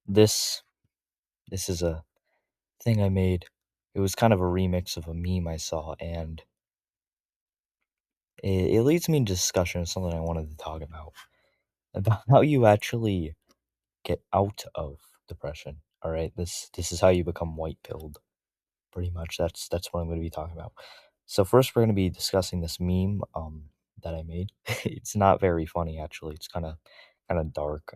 This this is a thing I made. It was kind of a remix of a meme I saw, and it leads me into discussion of something I wanted to talk about how you actually get out of depression. All right, this is how you become white pilled. Pretty much, that's what I'm going to be talking about. So first, we're going to be discussing this meme that I made. It's not very funny actually. It's kind of dark.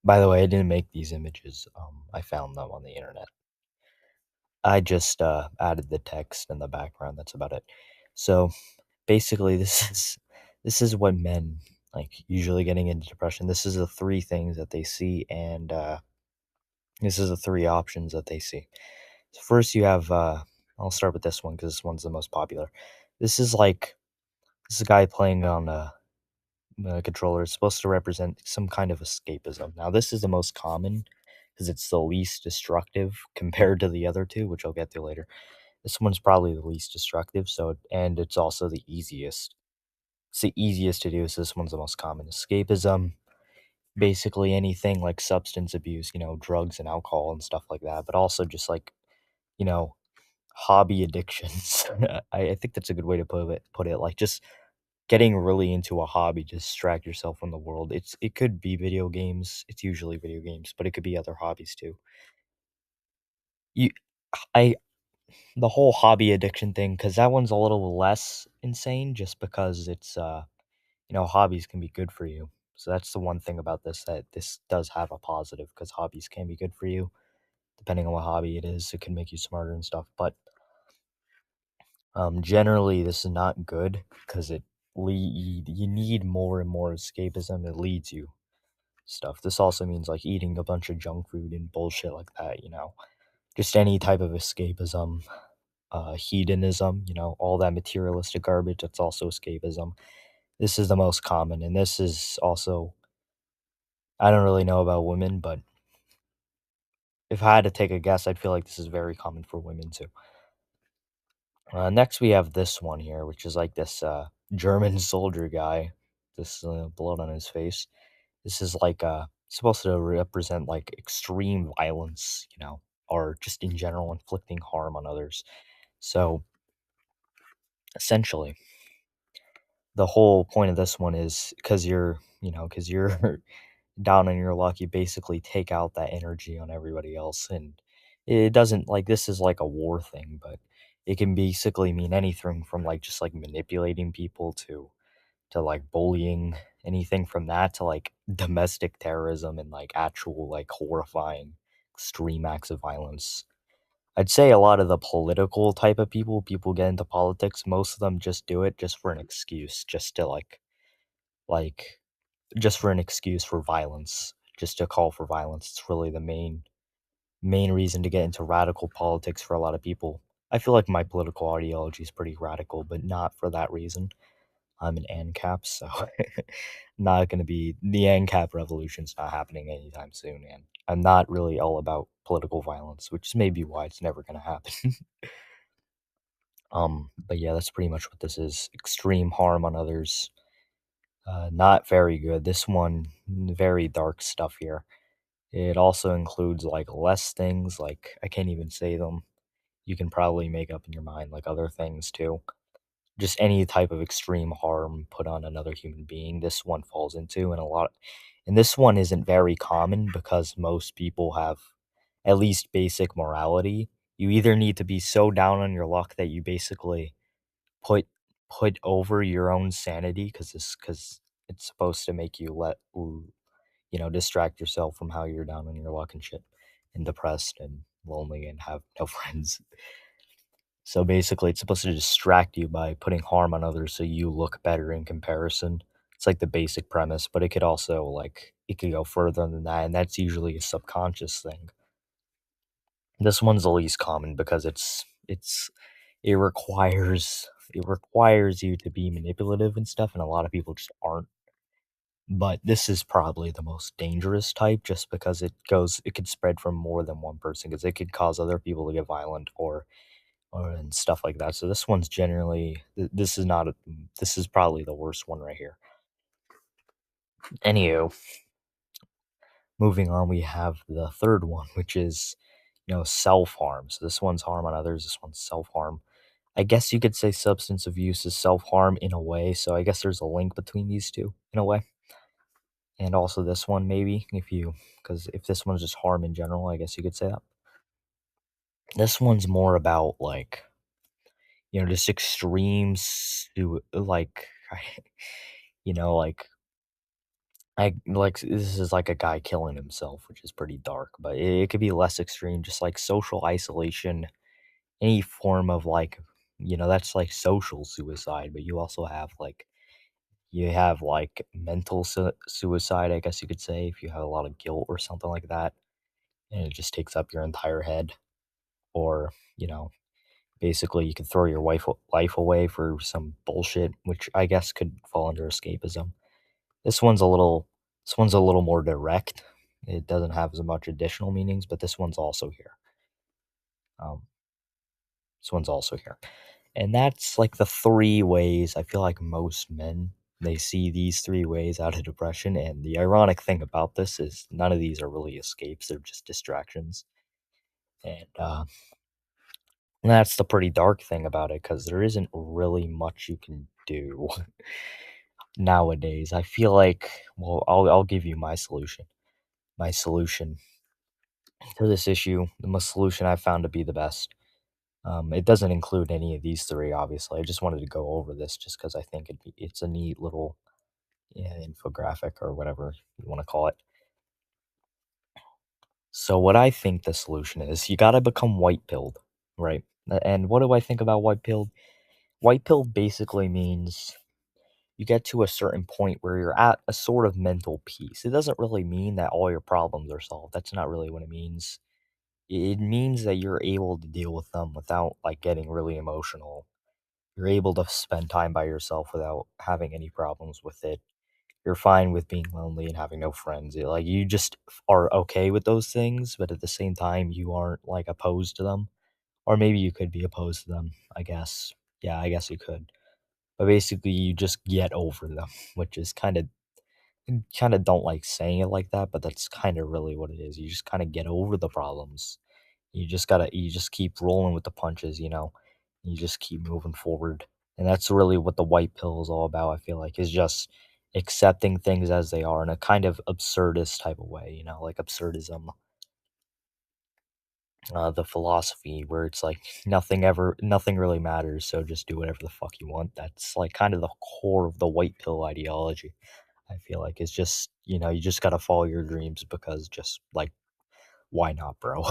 By the way, I didn't make these images. I found them on the internet. I just added the text in the background. That's about it. So basically, this is what men like usually getting into depression. This is the three things that they see, and this is the three options that they see. So first, you have. I'll start with this one because this one's the most popular. This is like this is a guy playing on a controller. It's supposed to represent some kind of escapism. Now, this is the most common because it's the least destructive compared to the other two, which I'll get to later. This one's probably the least destructive, so and it's also the easiest. It's the easiest to do, so this one's the most common. Escapism, basically anything like substance abuse, drugs and alcohol and stuff like that, but also just like, you know, hobby addictions. I think that's a good way to put it. Like just getting really into a hobby to distract yourself from the world. It could be video games. It's usually video games, but it could be other hobbies too. You I The whole hobby addiction thing, because that one's a little less insane just because hobbies can be good for you. So that's the one thing about this, that this does have a positive because hobbies can be good for you. Depending on what hobby it is, it can make you smarter and stuff. But generally, this is not good because you need more and more escapism. It leads you stuff. This also means like eating a bunch of junk food and bullshit like that. Just any type of escapism, hedonism, all that materialistic garbage. That's also escapism. This is the most common, and this is also, I don't really know about women, but if I had to take a guess, I'd feel like this is very common for women too. Next, we have this one here, which is like this German soldier guy, this blood on his face. This is like supposed to represent like extreme violence, or just in general inflicting harm on others. So essentially, the whole point of this one is because you're down on your luck, you basically take out that energy on everybody else, and it doesn't like this is like a war thing, but it can basically mean anything from like just like manipulating people to like bullying, anything from that to like domestic terrorism and like actual like horrifying extreme acts of violence. I'd say a lot of the political type of people get into politics, most of them just do it just for an excuse, just to like just for an excuse for violence, just to call for violence. It's really the main reason to get into radical politics for a lot of people. I feel like my political ideology is pretty radical, but not for that reason. I'm an ANCAP, so not gonna be the ANCAP revolution's not happening anytime soon, and I'm not really all about political violence, which is maybe why it's never gonna happen. But yeah, that's pretty much what this is. Extreme harm on others. Not very good. This one, very dark stuff here. It also includes like less things, like I can't even say them. You can probably make up in your mind like other things too. Just any type of extreme harm put on another human being, this one falls into, and this one isn't very common because most people have at least basic morality. You either need to be so down on your luck that you basically put put over your own sanity because it's supposed to make you distract yourself from how you're down on your luck and shit, and depressed and lonely and have no friends. So basically, it's supposed to distract you by putting harm on others so you look better in comparison. It's like the basic premise, but it could also it could go further than that, and that's usually a subconscious thing. This one's the least common because it requires you to be manipulative and stuff, and a lot of people just aren't. But this is probably the most dangerous type just because it could spread from more than one person because it could cause other people to get violent or and stuff like that. So this one's generally this is not this is probably the worst one right here. Anywho, Moving on, we have the third one, which is, self harm. So this one's harm on others, this one's self harm. I guess you could say substance abuse is self harm in a way. So I guess there's a link between these two in a way. And also this one, maybe, because if this one's just harm in general, I guess you could say that. This one's more about like, just extremes to like, like this is like a guy killing himself, which is pretty dark, but it could be less extreme, just like social isolation, any form of like, that's like social suicide, but you have like mental suicide, I guess you could say, if you have a lot of guilt or something like that, and it just takes up your entire head, or, you know, basically you could throw your life away for some bullshit, which I guess could fall under escapism. This one's a little this one's a little more direct. It doesn't have as much additional meanings, but this one's also here. Um, this one's also here. And that's like the three ways I feel like most men they see these three ways out of depression. And the ironic thing about this is none of these are really escapes, they're just distractions. And that's the pretty dark thing about it because there isn't really much you can do nowadays. I feel like, well, I'll give you my solution. My solution to this issue, the most solution I found to be the best. It doesn't include any of these three, obviously. I just wanted to go over this just because I think it's a neat little, yeah, infographic or whatever you want to call it. So, what I think the solution is, you got to become white pilled, right? And what do I think about white pilled? White pilled basically means you get to a certain point where you're at a sort of mental peace. It doesn't really mean that all your problems are solved. That's not really what it means. It means that you're able to deal with them without like getting really emotional. You're able to spend time by yourself without having any problems with it. You're fine with being lonely and having no friends. Like you just are okay with those things, but at the same time you aren't like opposed to them. Or maybe you could be opposed to them, I guess. Yeah, I guess you could. But basically you just get over them, which is kind of don't like saying it like that, but that's kind of really what it is. You just kind of get over the problems. You just keep rolling with the punches, You just keep moving forward. And that's really what the white pill is all about, I feel like, is just accepting things as they are in a kind of absurdist type of way, like absurdism, the philosophy where it's like nothing really matters, so just do whatever the fuck you want. That's like kind of the core of the white pill ideology. I feel like it's just, you just gotta follow your dreams because just like why not, bro?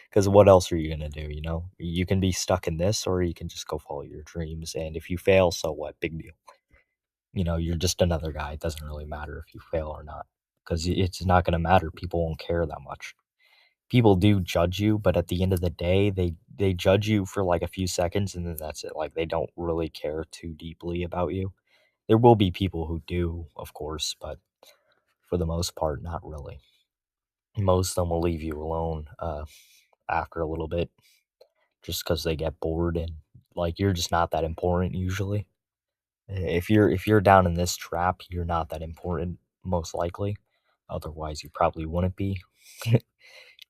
Because what else are you gonna do, You can be stuck in this or you can just go follow your dreams, and if you fail, so what? Big deal. You're just another guy. It doesn't really matter if you fail or not because it's not gonna matter. People won't care that much. People do judge you, but at the end of the day, they judge you for, like, a few seconds, and then that's it. Like, they don't really care too deeply about you. There will be people who do, of course, but for the most part, not really. Most of them will leave you alone, after a little bit just because they get bored and, like, you're just not that important usually. If you're down in this trap, you're not that important, most likely. Otherwise, you probably wouldn't be.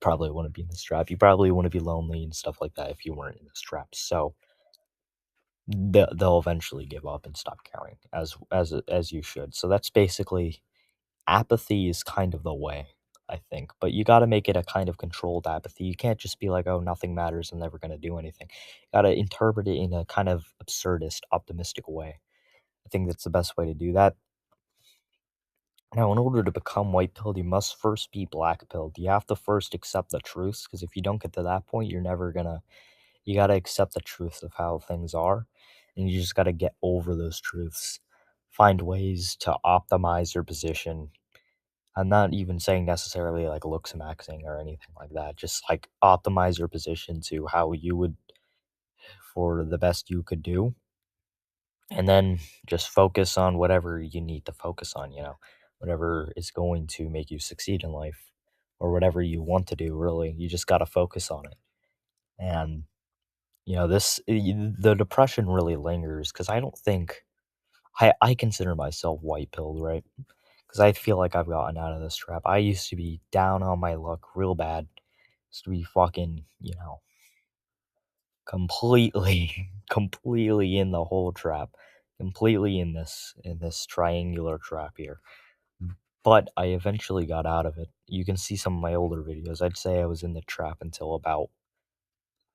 Probably wouldn't be in this trap. You probably wouldn't be lonely and stuff like that if you weren't in this trap. So they'll eventually give up and stop caring as you should. So that's basically apathy is kind of the way, I think. But you got to make it a kind of controlled apathy. You can't just be like, oh, nothing matters. I'm never going to do anything. You got to interpret it in a kind of absurdist, optimistic way. I think that's the best way to do that. Now, in order to become white pilled, you must first be black pilled. You have to first accept the truths, because if you don't get to that point, you're never gonna. You gotta accept the truth of how things are, and you just gotta get over those truths. Find ways to optimize your position. I'm not even saying necessarily like looks maxing or anything like that. Just like optimize your position to how you would for the best you could do, and then just focus on whatever you need to focus on, whatever is going to make you succeed in life or whatever you want to do, really. You just got to focus on it. And, the depression really lingers because I don't think I consider myself white pilled, right? because I feel like I've gotten out of this trap. I used to be down on my luck real bad. Used to be fucking, completely, completely in the whole trap, completely in this triangular trap here. But I eventually got out of it. You can see some of my older videos. I'd say I was in the trap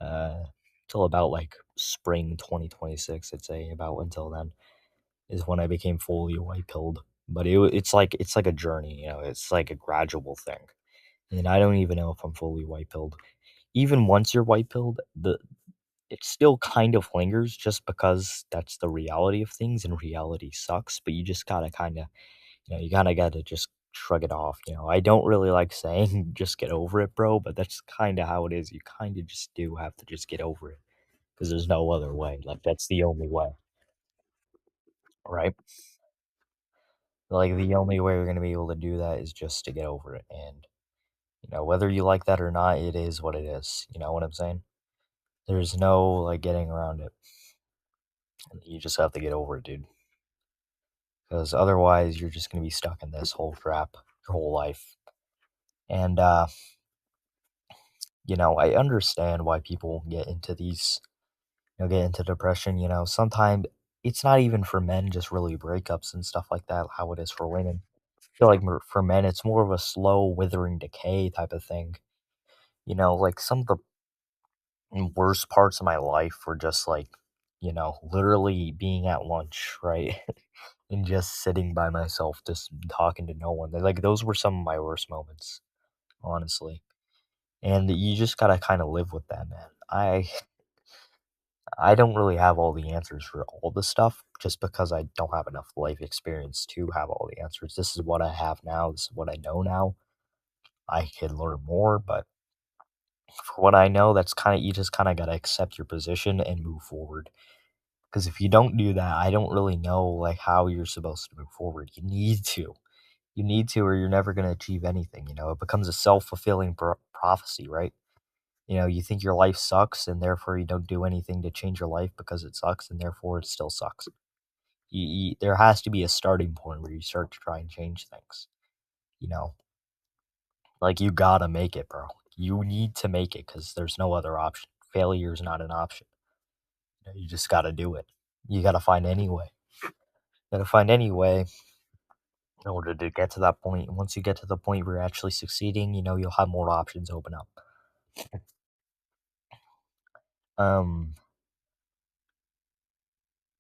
uh until about like spring 2026. I'd say about until then is when I became fully white pilled. But it's like a journey, it's like a gradual thing. And I don't even know if I'm fully white pilled. Even once you're white pilled, the it still kind of lingers just because that's the reality of things and reality sucks, but you just gotta kinda, you kinda gotta just shrug it off. I don't really like saying just get over it, bro, but that's kinda how it is. You kinda just do have to just get over it because there's no other way. Like, that's the only way, right? Like, the only way you're gonna be able to do that is just to get over it. And, whether you like that or not, it is what it is. You know what I'm saying? There's no, like, getting around it. You just have to get over it, dude. Because otherwise, you're just gonna be stuck in this whole trap your whole life. And, I understand why people get into get into depression. Sometimes it's not even for men, just really breakups and stuff like that, how it is for women. I feel like for men, it's more of a slow, withering decay type of thing. Like some of the worst parts of my life were just like, literally being at lunch, right? And just sitting by myself, just talking to no one. Like, those were some of my worst moments, honestly. And you just gotta kind of live with that, man. I don't really have all the answers for all the stuff just because I don't have enough life experience to have all the answers. This is what I have now. This is what I know now. I could learn more, but for what I know, that's kind of you just kind of got to accept your position and move forward. Because if you don't do that, I don't really know like how you're supposed to move forward. You need to. You need to, or you're never going to achieve anything. It becomes a self-fulfilling prophecy, right? You think your life sucks, and therefore you don't do anything to change your life because it sucks, and therefore it still sucks. There has to be a starting point where you start to try and change things. You know, like you gotta make it, bro. You need to make it because there's no other option. Failure is not an option. You just gotta do it. You gotta find any way. Gotta find any way in order to get to that point. And once you get to the point where you're actually succeeding, you'll have more options open up. Um,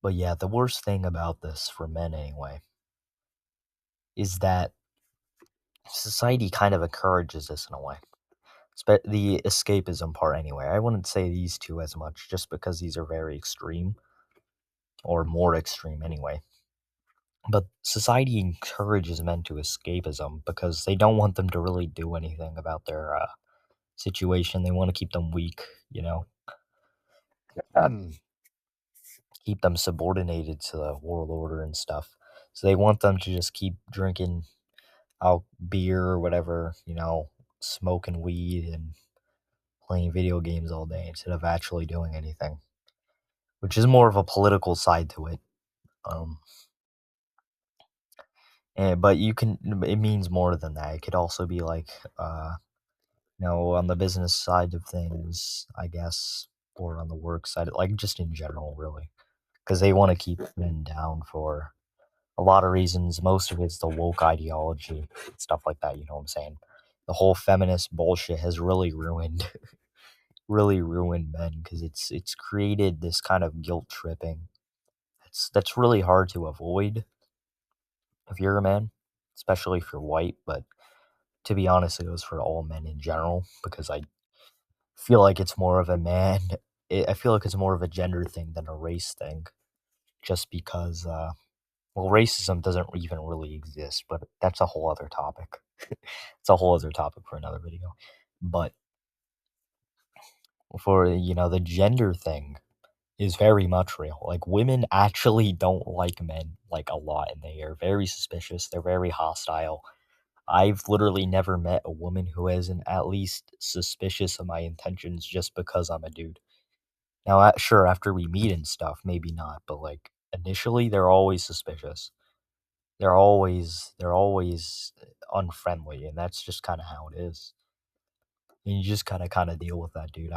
but yeah, the worst thing about this for men anyway is that society kind of encourages this in a way. The escapism part anyway. I wouldn't say these two as much just because these are very extreme or more extreme anyway. But society encourages men to escapism because they don't want them to really do anything about their situation. They want to keep them weak, um, keep them subordinated to the world order and stuff. So they want them to just keep drinking out beer or whatever, smoking weed and playing video games all day instead of actually doing anything, which is more of a political side to it. Um, but it means more than that. It could also be like, on the business side of things, I guess, or on the work side, like just in general, really, because they want to keep men down for a lot of reasons. Most of it's the woke ideology, stuff like that. You know what I'm saying? The whole feminist bullshit has really ruined, really ruined men because it's created this kind of guilt tripping. That's really hard to avoid if you're a man, especially if you're white. But to be honest, it goes for all men in general because I feel like it's more of a man. I feel like it's more of a gender thing than a race thing, just because. Well, racism doesn't even really exist, but that's a whole other topic. It's a whole other topic for another video. But for the gender thing is very much real. Like, women actually don't like men like a lot, and they are very suspicious. They're very hostile. I've literally never met a woman who isn't at least suspicious of my intentions just because I'm a dude. Now, sure, after we meet and stuff, maybe not, but like initially, they're always suspicious. they're always unfriendly, and that's just kind of how it is. And you just kind of deal with that, dude.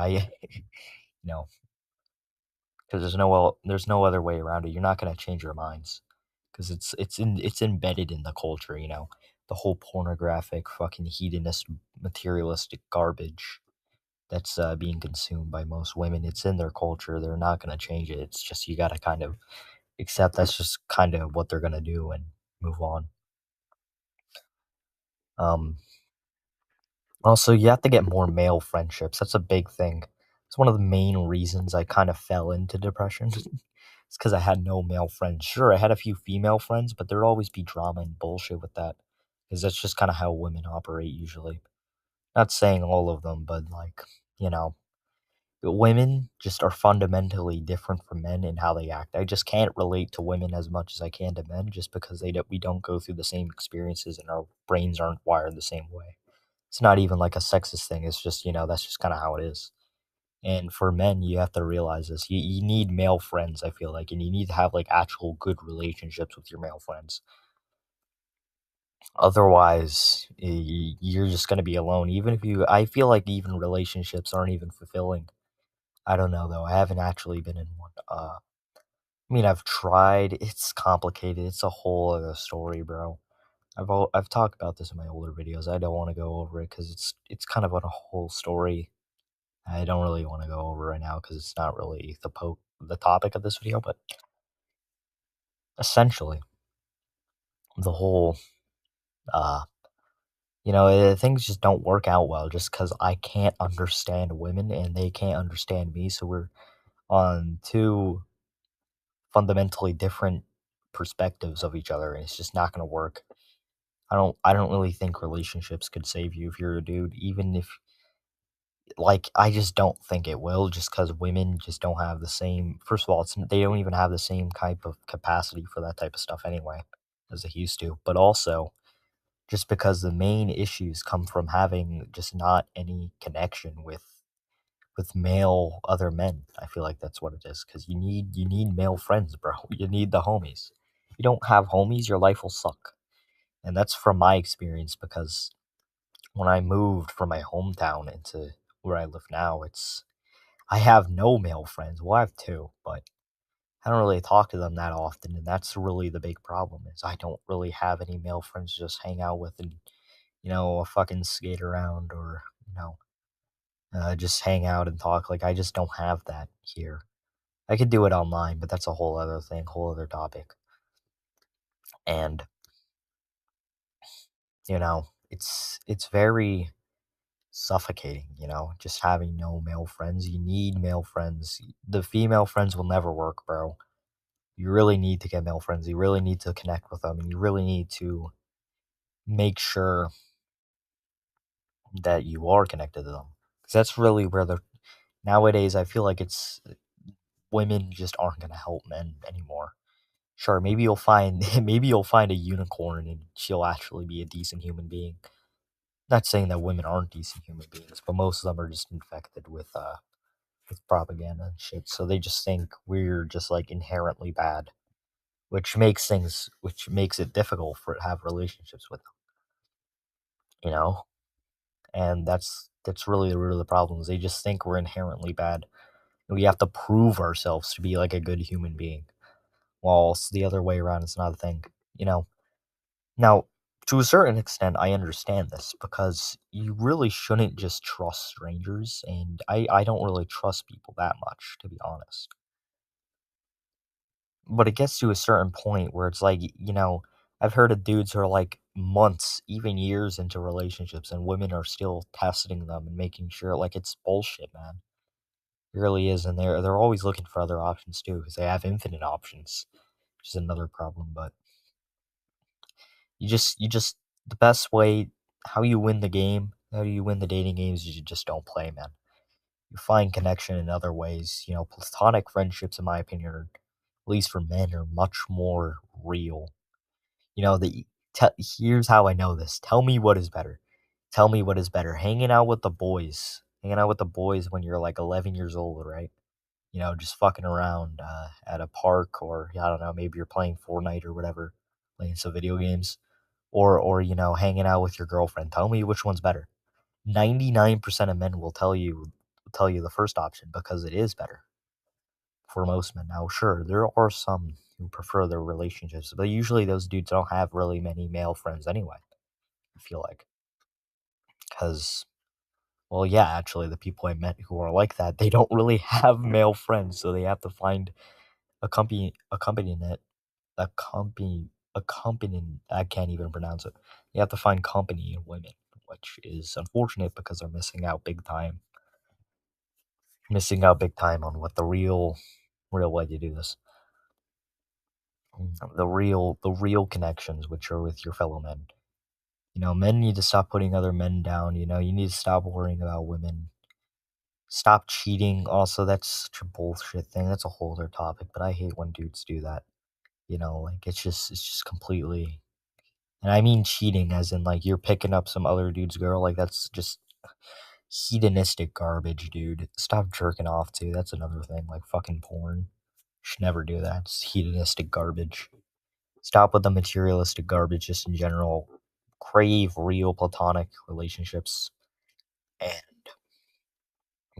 Know, because there's no other way around it. You're not gonna change your minds, because it's embedded in the culture. The whole pornographic, fucking hedonist, materialistic garbage that's being consumed by most women. It's in their culture. They're not gonna change it. It's just you gotta kind of accept that's just kind of what they're gonna do and move on. Um, Also, you have to get more male friendships. That's a big thing. It's one of the main reasons I kind of fell into depression. It's because I had no male friends. Sure, I had a few female friends, but there'd always be drama and bullshit with that. Because that's just kind of how women operate usually. Not saying all of them, but like, you know, women just are fundamentally different from men in how they act. I just can't relate to women as much as I can to men just because we don't go through the same experiences and our brains aren't wired the same way. It's not even like a sexist thing. It's just, that's just kind of how it is. And for men, you have to realize this. You need male friends, I feel like, and you need to have like actual good relationships with your male friends. Otherwise, you're just going to be alone. I feel like even relationships aren't even fulfilling. I don't know though. I haven't actually been in one. I mean, I've tried. It's complicated. It's a whole other story, bro. I've talked about this in my older videos. I don't want to go over it because it's kind of on a whole story. I don't really want to go over right now because it's not really the topic of this video, but essentially the whole uh things just don't work out well just because I can't understand women and they can't understand me, so we're on two fundamentally different perspectives of each other, and it's just not going to work. I don't really think relationships could save you if you're a dude, even if like, I just don't think it will just because women just don't have the same first of all, they don't even have the same type of capacity for that type of stuff anyway as they used to, but also just because the main issues come from having just not any connection with male other men. I feel like that's what it is because you need male friends, bro. You need the homies. If you don't have homies, your life will suck. And that's from my experience because when I moved from my hometown into where I live now, I have no male friends. Well, I have two, but I don't really talk to them that often, and that's really the big problem is I don't really have any male friends to just hang out with and, fucking skate around or, just hang out and talk. Like, I just don't have that here. I could do it online, but that's a whole other thing, whole other topic. And, it's very suffocating, just having no male friends. You need male friends. The female friends will never work, bro. You really need to get male friends. You really need to connect with them, and you really need to make sure that you are connected to them. Because that's really where nowadays, I feel like women just aren't going to help men anymore. Sure, maybe you'll find maybe you'll find a unicorn and she'll actually be a decent human being. Not saying that women aren't decent human beings, but most of them are just infected with propaganda and shit. So they just think we're just like inherently bad, which makes it difficult for to have relationships with them, you know? And that's really the root of the problem is they just think we're inherently bad. And we have to prove ourselves to be like a good human being. While the other way around is not a thing, you know? Now, to a certain extent, I understand this because you really shouldn't just trust strangers, and I don't really trust people that much, to be honest. But it gets to a certain point where it's like, I've heard of dudes who are like months, even years into relationships, and women are still testing them and making sure, like, it's bullshit, man. It really is, and they're always looking for other options too, because they have infinite options, which is another problem. But you just the best way, how you win the game, how you win the dating games, is you just don't play, man. You find connection in other ways. Platonic friendships, in my opinion, at least for men, are much more real. You know, the here's how I know this. Tell me what is better. Tell me what is better. Hanging out with the boys when you're like 11 years old, right? Just fucking around at a park, or I don't know, maybe you're playing Fortnite or whatever, playing some video games, or hanging out with your girlfriend. Tell me which one's better. 99% of men will tell you the first option because it is better for most men. Now, sure, there are some who prefer their relationships, but usually those dudes don't have really many male friends anyway. I feel like, because well, yeah, actually, the people I met who are like that, they don't really have male friends, so they have to find accompaniment accompanying I can't even pronounce it. You have to find company in women, which is unfortunate because they're missing out big time on what the real way to do this. The real connections, which are with your fellow men. Men need to stop putting other men down. You need to stop worrying about women. Stop cheating. Also, that's such a bullshit thing. That's a whole other topic, but I hate when dudes do that. Like it's just completely, and I mean cheating as in like you're picking up some other dude's girl. Like that's just hedonistic garbage, dude. Stop jerking off too. That's another thing. Like fucking porn. Should never do that. It's hedonistic garbage. Stop with the materialistic garbage just in general. Crave real platonic relationships. And,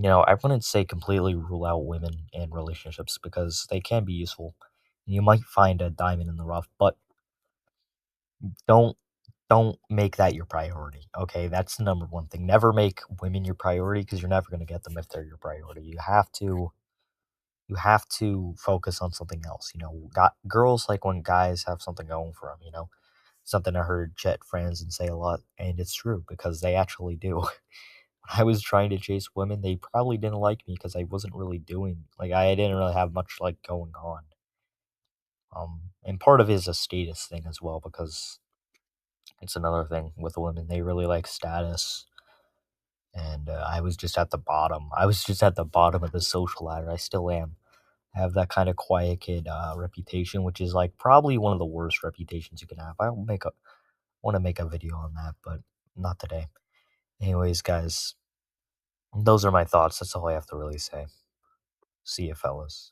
I wouldn't say completely rule out women and relationships because they can be useful. And you might find a diamond in the rough, but don't don't make that your priority. Okay, that's the number one thing. Never make women your priority because you're never going to get them if they're your priority. You have to focus on something else. Girls like when guys have something going for them. Something I heard Jet Franzen say a lot, and it's true because they actually do. When I was trying to chase women, they probably didn't like me because I wasn't really doing like I didn't really have much like going on. And part of it is a status thing as well because it's another thing with women. They really like status, and I was just at the bottom. I was just at the bottom of the social ladder. I still am. I have that kind of quiet kid reputation, which is like probably one of the worst reputations you can have. I want to make a video on that, but not today. Anyways, guys, those are my thoughts. That's all I have to really say. See you, fellas.